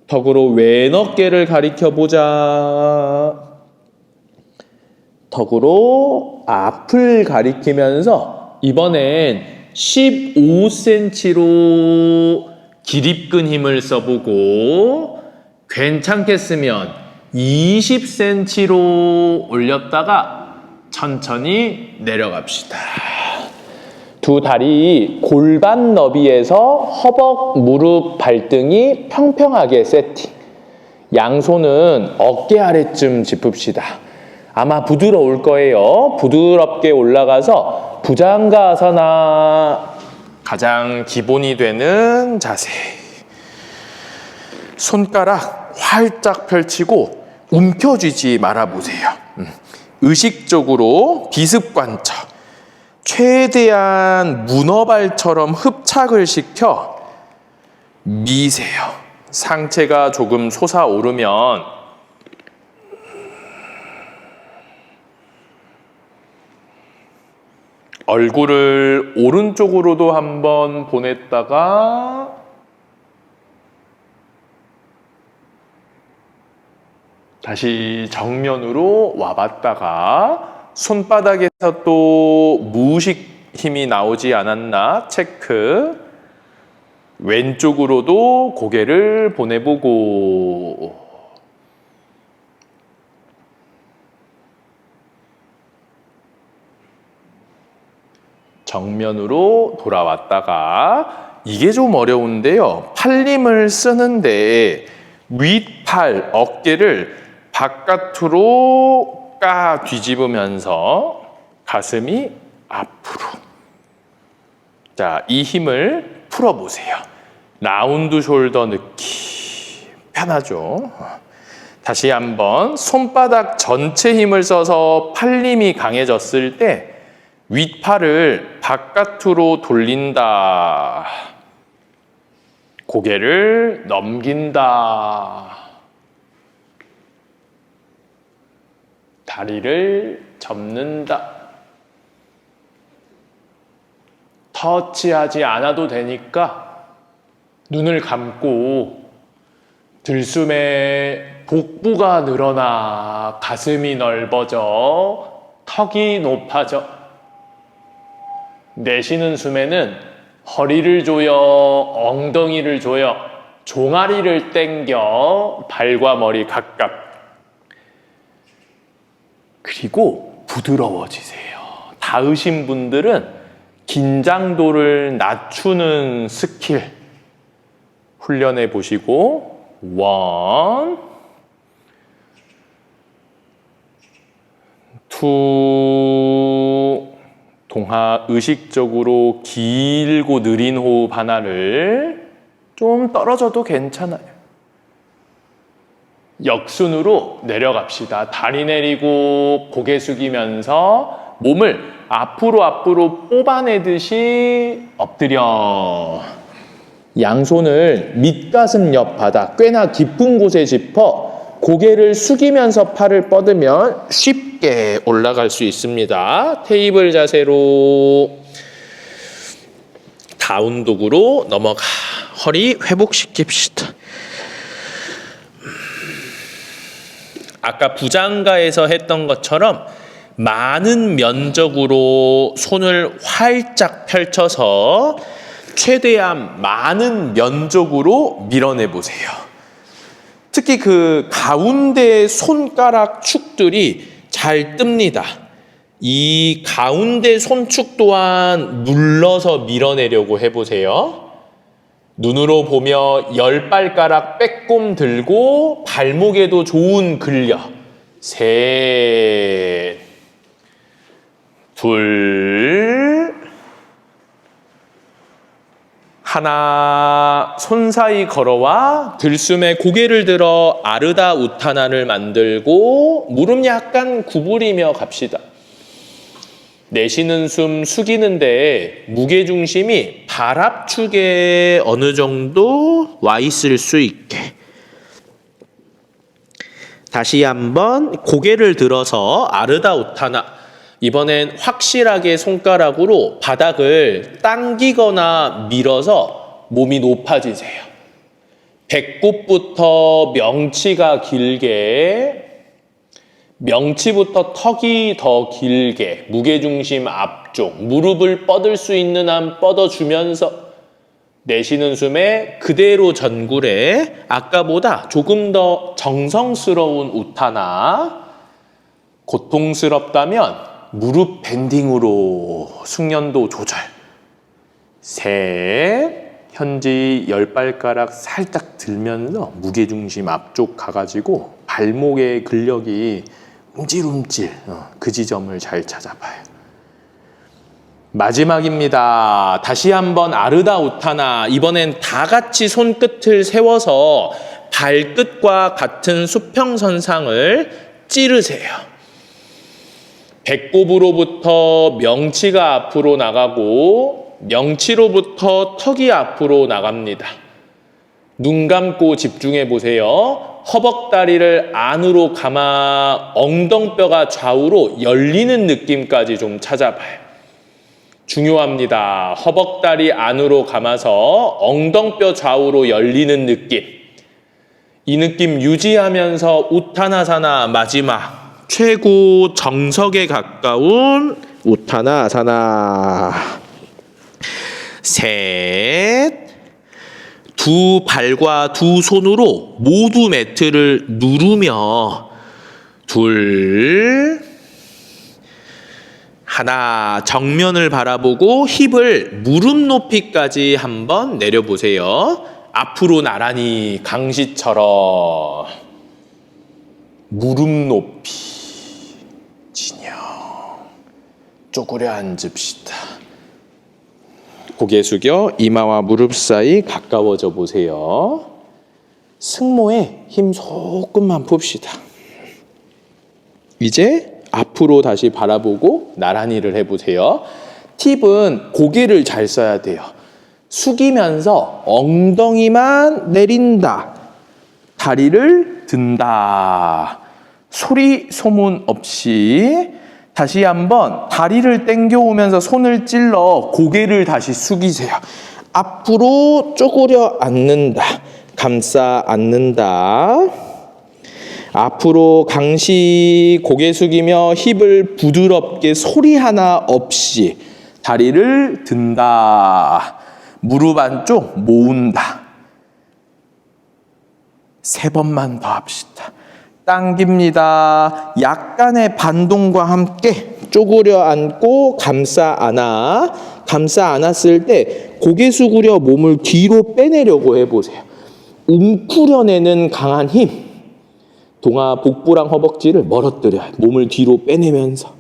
턱으로 왼 어깨를 가리켜보자. 턱으로 앞을 가리키면서 이번엔 15cm로 기립근 힘을 써보고 괜찮겠으면 20cm로 올렸다가 천천히 내려갑시다. 두 다리 골반 너비에서 허벅, 무릎, 발등이 평평하게 세팅. 양손은 어깨 아래쯤 짚읍시다. 아마 부드러울 거예요. 부드럽게 올라가서 부장가아사나, 가장 기본이 되는 자세. 손가락 활짝 펼치고 움켜쥐지 말아보세요. 의식적으로 비습관처 최대한 문어발처럼 흡착을 시켜 미세요. 상체가 조금 솟아오르면 얼굴을 오른쪽으로도 한번 보냈다가 다시 정면으로 와봤다가 손바닥에서 또 무의식 힘이 나오지 않았나 체크. 왼쪽으로도 고개를 보내보고 정면으로 돌아왔다가 이게 좀 어려운데요. 팔림을 쓰는데 윗팔, 어깨를 바깥으로 까 뒤집으면서 가슴이 앞으로. 자, 이 힘을 풀어보세요. 라운드 숄더 느낌. 편하죠? 다시 한번 손바닥 전체 힘을 써서 팔림이 강해졌을 때 윗팔을 바깥으로 돌린다. 고개를 넘긴다. 다리를 접는다. 터치하지 않아도 되니까 눈을 감고 들숨에 복부가 늘어나 가슴이 넓어져 턱이 높아져. 내쉬는 숨에는 허리를 조여, 엉덩이를 조여, 종아리를 당겨 발과 머리 가깝. 그리고 부드러워지세요. 닿으신 분들은 긴장도를 낮추는 스킬 훈련해 보시고 원, 투, 동하 의식적으로 길고 느린 호흡 하나를 좀 떨어져도 괜찮아요. 역순으로 내려갑시다. 다리 내리고 고개 숙이면서 몸을 앞으로 뽑아내듯이 엎드려. 양손을 밑가슴 옆 바닥 꽤나 깊은 곳에 짚어 고개를 숙이면서 팔을 뻗으면 쉽게 올라갈 수 있습니다. 테이블 자세로 다운독으로 넘어가. 허리 회복시킵시다. 아까 부장가에서 했던 것처럼 많은 면적으로 손을 활짝 펼쳐서 최대한 많은 면적으로 밀어내 보세요. 특히 그 가운데 손가락 축들이 잘 뜹니다. 이 가운데 손축 또한 눌러서 밀어내려고 해보세요. 눈으로 보며 10발가락 빼꼼 들고 발목에도 좋은 근력. 셋, 둘, 하나. 손 사이 걸어와 들숨에 고개를 들어 아르다 우타나를 만들고 무릎 약간 구부리며 갑시다. 내쉬는 숨 숙이는데 무게중심이 발 압축에 어느 정도 와 있을 수 있게. 다시 한번 고개를 들어서 아르다 우타나. 이번엔 확실하게 손가락으로 바닥을 당기거나 밀어서 몸이 높아지세요. 배꼽부터 명치가 길게, 명치부터 턱이 더 길게, 무게중심 앞쪽, 무릎을 뻗을 수 있는 한 뻗어주면서 내쉬는 숨에 그대로 전굴에 아까보다 조금 더 정성스러운 우타나. 고통스럽다면 무릎 밴딩으로 숙련도 조절. 셋, 현지 10발가락 살짝 들면서 무게중심 앞쪽 가가지고 발목의 근력이 움찔움찔 그 지점을 잘 찾아봐요. 마지막입니다. 다시 한번 아르다 우타나. 이번엔 다 같이 손끝을 세워서 발끝과 같은 수평선상을 찌르세요. 배꼽으로부터 명치가 앞으로 나가고 명치로부터 턱이 앞으로 나갑니다. 눈 감고 집중해 보세요. 허벅다리를 안으로 감아 엉덩뼈가 좌우로 열리는 느낌까지 좀 찾아봐요. 중요합니다. 허벅다리 안으로 감아서 엉덩뼈 좌우로 열리는 느낌. 이 느낌 유지하면서 우타나사나 마지막 최고 정석에 가까운 우타나사나. 셋, 두 발과 두 손으로 모두 매트를 누르며 둘, 하나, 정면을 바라보고 힙을 무릎 높이까지 한번 내려보세요. 앞으로 나란히 강시처럼 무릎 높이 진영 쪼그려 앉읍시다. 고개 숙여 이마와 무릎 사이 가까워져 보세요. 승모에 힘 조금만 풉시다. 이제 앞으로 다시 바라보고 나란히를 해보세요. 팁은 고개를 잘 써야 돼요. 숙이면서 엉덩이만 내린다. 다리를 든다. 소리 소문 없이 다시 한번 다리를 당겨오면서 손을 찔러 고개를 다시 숙이세요. 앞으로 쪼그려 앉는다. 감싸 앉는다. 앞으로 강시 고개 숙이며 힙을 부드럽게 소리 하나 없이 다리를 든다. 무릎 안쪽 모은다. 3번만 더 합시다. 당깁니다. 약간의 반동과 함께 쪼그려 앉고 감싸 안아. 감싸 안았을 때 고개 숙으려 몸을 뒤로 빼내려고 해보세요. 움크려내는 강한 힘. 동아 복부랑 허벅지를 멀어뜨려요. 몸을 뒤로 빼내면서.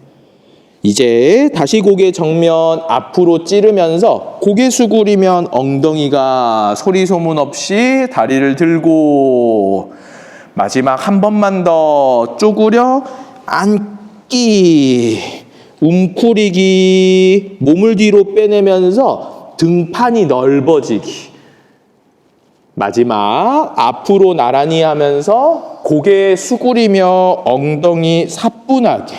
이제 다시 고개 정면 앞으로 찌르면서 고개 수그리면 엉덩이가 소리 소문 없이 다리를 들고 마지막 한 번만 더 쪼그려 앉기, 움크리기, 몸을 뒤로 빼내면서 등판이 넓어지기. 마지막 앞으로 나란히 하면서 고개 수그리며 엉덩이 사뿐하게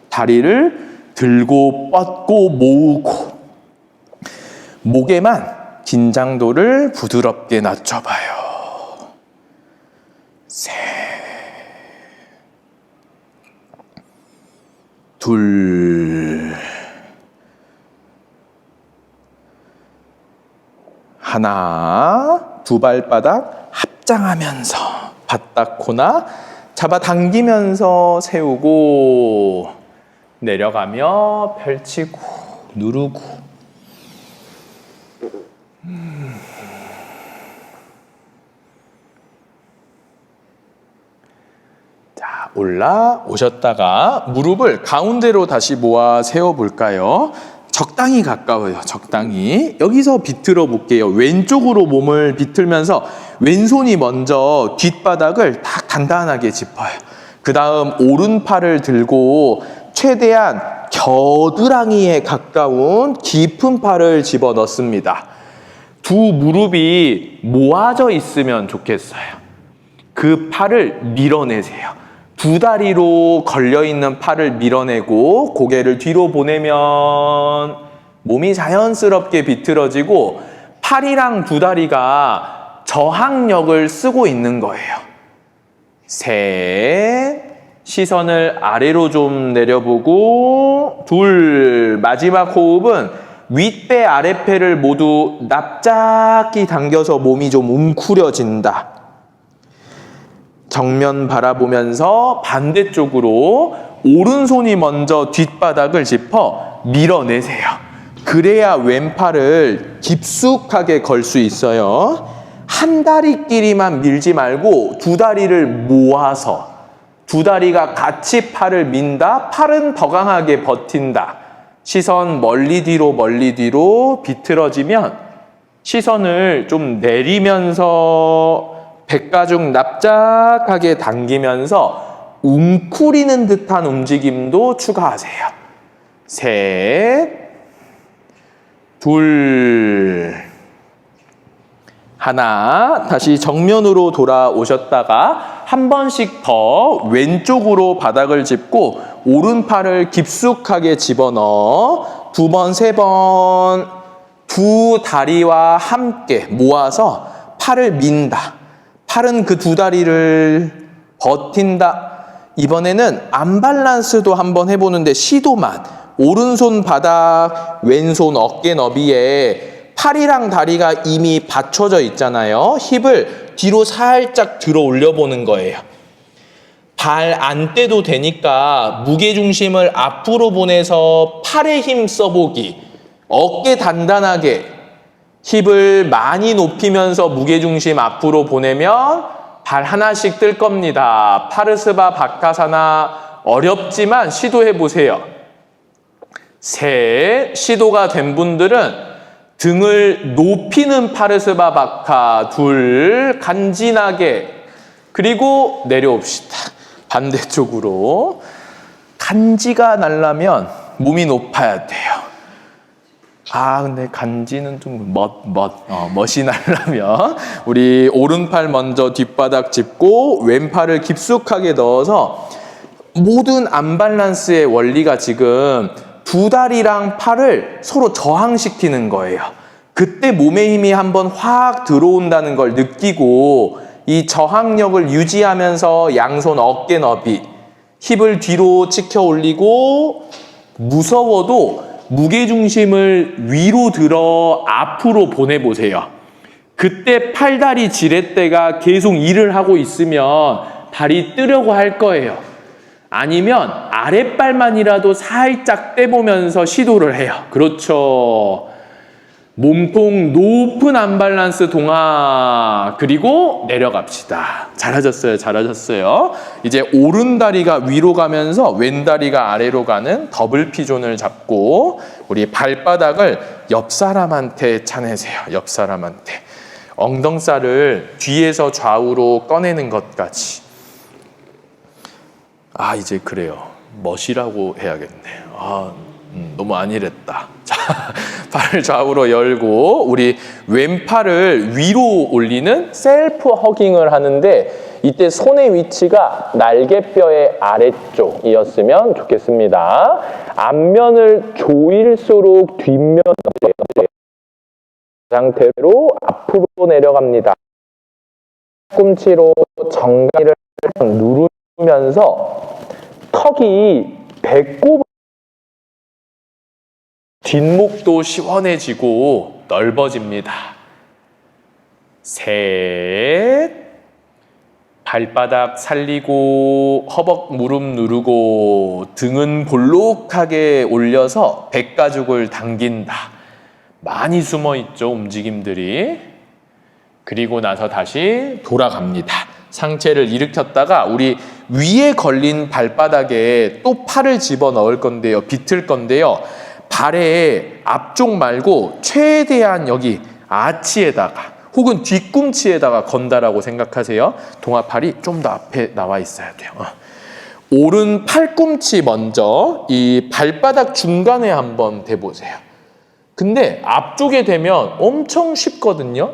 다리를 들고 뻗고 모으고 목에만 긴장도를 부드럽게 낮춰봐요. 셋, 둘, 하나, 두 발바닥 합장하면서 바닥코나 잡아당기면서 세우고 내려가며 펼치고 누르고. 자, 올라오셨다가 무릎을 가운데로 다시 모아 세워볼까요? 적당히 가까워요. 적당히. 여기서 비틀어 볼게요. 왼쪽으로 몸을 비틀면서 왼손이 먼저 뒷바닥을 딱 단단하게 짚어요. 그 다음 오른팔을 들고 최대한 겨드랑이에 가까운 깊은 팔을 집어넣습니다. 두 무릎이 모아져 있으면 좋겠어요. 그 팔을 밀어내세요. 두 다리로 걸려있는 팔을 밀어내고 고개를 뒤로 보내면 몸이 자연스럽게 비틀어지고 팔이랑 두 다리가 저항력을 쓰고 있는 거예요. 셋, 시선을 아래로 좀 내려보고 둘, 마지막 호흡은 윗배 아랫배를 모두 납작히 당겨서 몸이 좀 웅크려진다. 정면 바라보면서 반대쪽으로 오른손이 먼저 뒷바닥을 짚어 밀어내세요. 그래야 왼팔을 깊숙하게 걸 수 있어요. 한 다리끼리만 밀지 말고 두 다리를 모아서 두 다리가 같이 팔을 민다. 팔은 더 강하게 버틴다. 시선 멀리 뒤로 비틀어지면 시선을 좀 내리면서 백가죽 납작하게 당기면서 웅크리는 듯한 움직임도 추가하세요. 셋, 둘, 하나. 다시 정면으로 돌아오셨다가 한 번씩 더 왼쪽으로 바닥을 짚고 오른팔을 깊숙하게 집어넣어 두 번, 세 번 두 다리와 함께 모아서 팔을 민다. 팔은 그 두 다리를 버틴다. 이번에는 안밸런스도 한번 해보는데 시도만. 오른손 바닥, 왼손 어깨 너비에 팔이랑 다리가 이미 받쳐져 있잖아요. 힙을 뒤로 살짝 들어 올려보는 거예요. 발 안 떼도 되니까 무게중심을 앞으로 보내서 팔에 힘 써보기. 어깨 단단하게 힙을 많이 높이면서 무게중심 앞으로 보내면 발 하나씩 뜰 겁니다. 파르스바 바카사나 어렵지만 시도해보세요. 셋, 시도가 된 분들은 등을 높이는 파르스바 바카 둘, 간지나게. 그리고 내려옵시다. 반대쪽으로. 간지가 나려면 몸이 높아야 돼요. 근데 간지는 좀 멋이 나려면 우리 오른팔 먼저 뒷바닥 짚고 왼팔을 깊숙하게 넣어서 모든 안밸런스의 원리가 지금 두 다리랑 팔을 서로 저항시키는 거예요. 그때 몸의 힘이 한번 확 들어온다는 걸 느끼고 이 저항력을 유지하면서 양손 어깨 너비, 힙을 뒤로 치켜 올리고 무서워도 무게중심을 위로 들어 앞으로 보내보세요. 그때 팔다리 지렛대가 계속 일을 하고 있으면 발이 뜨려고 할 거예요. 아니면 아랫발만이라도 살짝 떼보면서 시도를 해요. 그렇죠. 몸통 높은 안밸런스 동하. 그리고 내려갑시다. 잘하셨어요. 이제 오른다리가 위로 가면서 왼다리가 아래로 가는 더블 피존을 잡고 우리 발바닥을 옆 사람한테 차내세요. 옆 사람한테. 엉덩살을 뒤에서 좌우로 꺼내는 것까지. 이제 그래요. 멋이라고 해야겠네. 너무 안일했다. 자, 팔을 좌우로 열고 우리 왼팔을 위로 올리는 셀프 허깅을 하는데 이때 손의 위치가 날개뼈의 아래쪽이었으면 좋겠습니다. 앞면을 조일수록 뒷면 상태로 앞으로 내려갑니다. 꿈치로 정강이를 누르면서 턱이 배꼽 뒷목도 시원해지고 넓어집니다. 셋, 발바닥 살리고 허벅 무릎 누르고 등은 볼록하게 올려서 백가죽을 당긴다. 많이 숨어있죠, 움직임들이. 그리고 나서 다시 돌아갑니다. 상체를 일으켰다가 우리 위에 걸린 발바닥에 또 팔을 집어넣을 건데요. 비틀 건데요. 발의 앞쪽 말고 최대한 여기 아치에다가 혹은 뒤꿈치에다가 건다라고 생각하세요. 동아팔이 좀 더 앞에 나와 있어야 돼요. 오른 팔꿈치 먼저 이 발바닥 중간에 한번 대보세요. 근데 앞쪽에 대면 엄청 쉽거든요.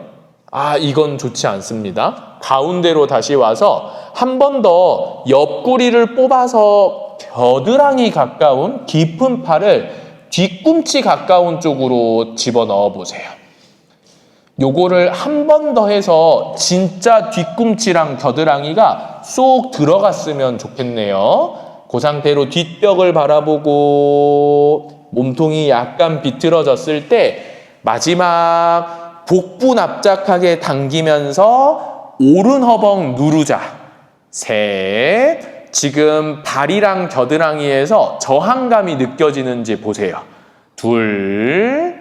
이건 좋지 않습니다. 가운데로 다시 와서 한 번 더 옆구리를 뽑아서 겨드랑이 가까운 깊은 팔을 뒤꿈치 가까운 쪽으로 집어넣어 보세요. 요거를 한 번 더 해서 진짜 뒤꿈치랑 겨드랑이가 쏙 들어갔으면 좋겠네요. 그 상태로 뒷벽을 바라보고 몸통이 약간 비틀어졌을 때 마지막 복부 납작하게 당기면서 오른 허벅 누르자. 셋. 지금 발이랑 겨드랑이에서 저항감이 느껴지는지 보세요. 둘.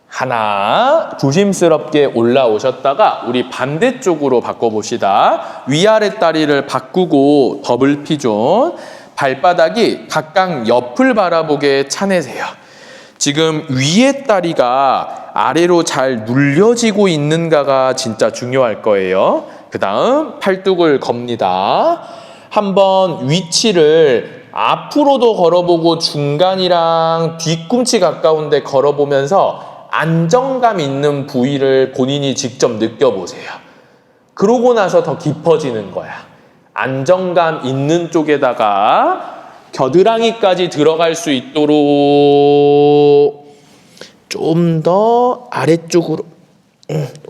하나. 조심스럽게 올라오셨다가 우리 반대쪽으로 바꿔봅시다. 위아래 다리를 바꾸고 더블 피존. 발바닥이 각각 옆을 바라보게 차내세요. 지금 위에 다리가 아래로 잘 눌려지고 있는가가 진짜 중요할 거예요. 그 다음 팔뚝을 겁니다. 한번 위치를 앞으로도 걸어보고 중간이랑 뒤꿈치 가까운데 걸어보면서 안정감 있는 부위를 본인이 직접 느껴보세요. 그러고 나서 더 깊어지는 거야. 안정감 있는 쪽에다가 겨드랑이까지 들어갈 수 있도록 좀 더 아래쪽으로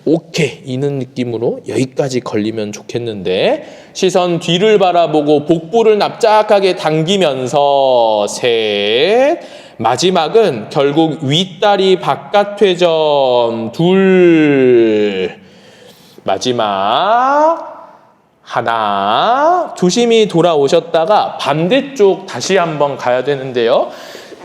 오케이 이는 느낌으로 여기까지 걸리면 좋겠는데 시선 뒤를 바라보고 복부를 납작하게 당기면서 셋. 마지막은 결국 윗다리 바깥 회전 둘. 마지막 하나. 조심히 돌아오셨다가 반대쪽 다시 한번 가야 되는데요.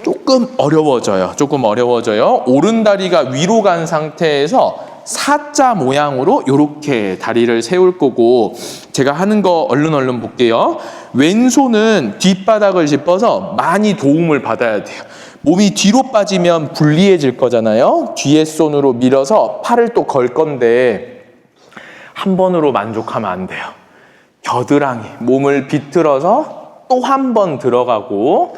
조금 어려워져요. 오른다리가 위로 간 상태에서 사자 모양으로 이렇게 다리를 세울 거고 제가 하는 거 얼른 볼게요. 왼손은 뒷바닥을 짚어서 많이 도움을 받아야 돼요. 몸이 뒤로 빠지면 불리해질 거잖아요. 뒤에 손으로 밀어서 팔을 또 걸 건데 한 번으로 만족하면 안 돼요. 겨드랑이, 몸을 비틀어서 또 한 번 들어가고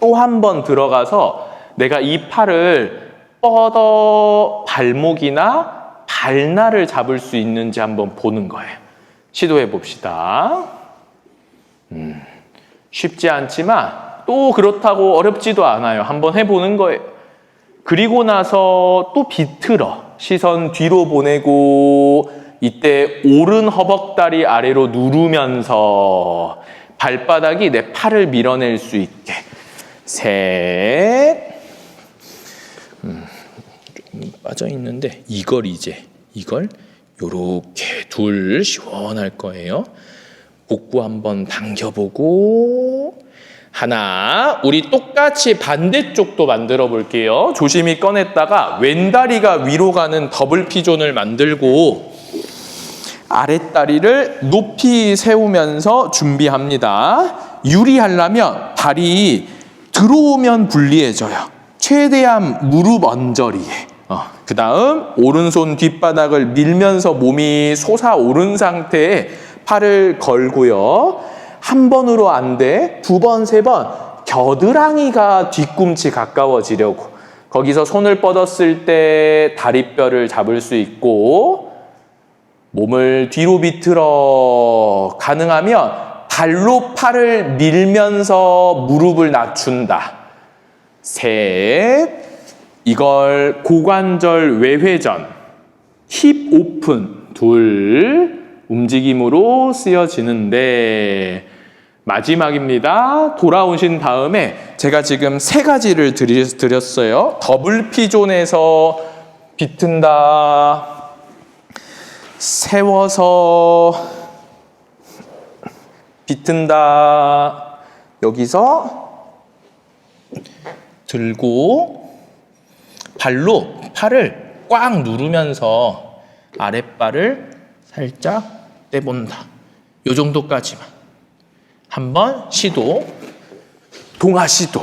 또 한 번 들어가서 내가 이 팔을 뻗어 발목이나 발날을 잡을 수 있는지 한번 보는 거예요. 시도해 봅시다. 쉽지 않지만 또 그렇다고 어렵지도 않아요. 한번 해보는 거예요. 그리고 나서 또 비틀어. 시선 뒤로 보내고 이때 오른 허벅다리 아래로 누르면서 발바닥이 내 팔을 밀어낼 수 있게. 셋. 좀 빠져 있는데 이걸 요렇게 둘 시원할 거예요. 복부 한번 당겨보고 하나. 우리 똑같이 반대쪽도 만들어 볼게요. 조심히 꺼냈다가 왼다리가 위로 가는 더블 피존을 만들고 아랫다리를 높이 세우면서 준비합니다. 유리하려면 발이 들어오면 불리해져요. 최대한 무릎 언저리에. 그 다음 오른손 뒷바닥을 밀면서 몸이 솟아오른 상태에 팔을 걸고요. 한 번으로 안 돼. 두 번, 세 번. 겨드랑이가 뒤꿈치 가까워지려고. 거기서 손을 뻗었을 때 다리뼈를 잡을 수 있고 몸을 뒤로 비틀어 가능하면 발로 팔을 밀면서 무릎을 낮춘다. 셋. 이걸 고관절 외회전, 힙 오픈 둘 움직임으로 쓰여지는데 마지막입니다. 돌아오신 다음에 제가 지금 세 가지를 드렸어요. 더블 피존에서 비튼다. 세워서 비튼다. 여기서 들고 발로 팔을 꽉 누르면서 아랫발을 살짝 떼본다. 요 정도까지만. 한번 시도. 동아 시도.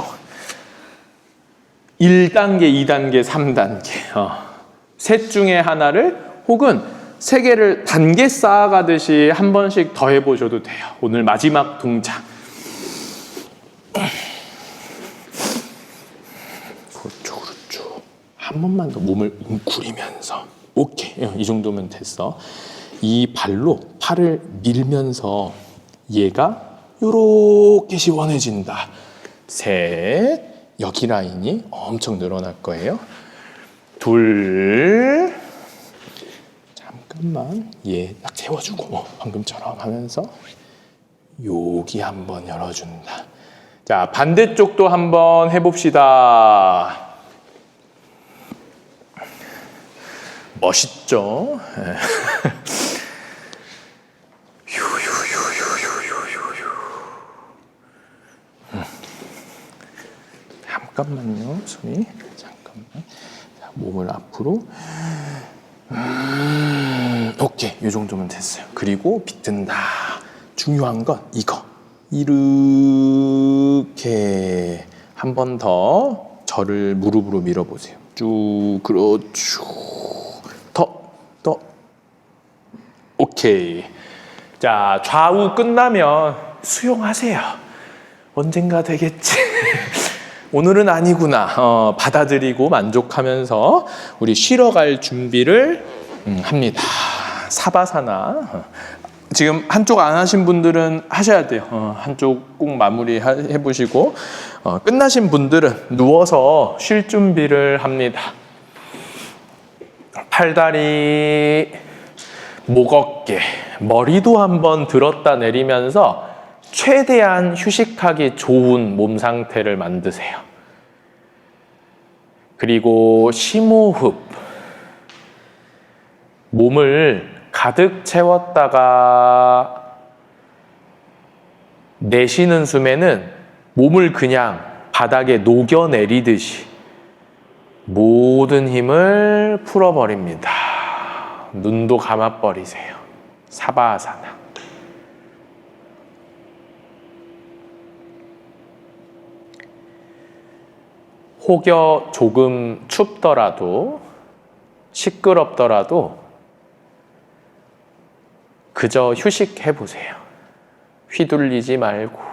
1단계, 2단계, 3단계. 셋 중에 하나를 혹은 세 개를 단계 쌓아가듯이 한 번씩 더 해보셔도 돼요. 오늘 마지막 동작. 그렇죠. 한 번만 더 몸을 웅크리면서. 오케이. 이 정도면 됐어. 이 발로 팔을 밀면서 얘가 요렇게 시원해진다. 셋. 여기 라인이 엄청 늘어날 거예요. 둘. 잠깐만 얘 딱 세워주고 방금처럼 하면서 여기 한번 열어준다. 자, 반대쪽도 한번 해봅시다. 멋있죠? 잠깐만요, 손이. 잠깐만. 자, 몸을 앞으로. 오케이, 이 정도면 됐어요. 그리고 비튼다. 중요한 건 이거. 이렇게 한 번 더 저를 무릎으로 밀어보세요. 쭉, 그렇죠. 더. 오케이. 자, 좌우 끝나면 수용하세요. 언젠가 되겠지. 오늘은 아니구나. 받아들이고 만족하면서 우리 쉬러 갈 준비를 합니다. 사바사나. 지금 한쪽 안 하신 분들은 하셔야 돼요. 한쪽 꼭 마무리 해보시고 끝나신 분들은 누워서 쉴 준비를 합니다. 팔다리, 목 어깨, 머리도 한번 들었다 내리면서 최대한 휴식하기 좋은 몸 상태를 만드세요. 그리고 심호흡. 몸을 가득 채웠다가 내쉬는 숨에는 몸을 그냥 바닥에 녹여내리듯이 모든 힘을 풀어버립니다. 눈도 감아버리세요. 사바아사나. 혹여 조금 춥더라도 시끄럽더라도 그저 휴식해 보세요. 휘둘리지 말고.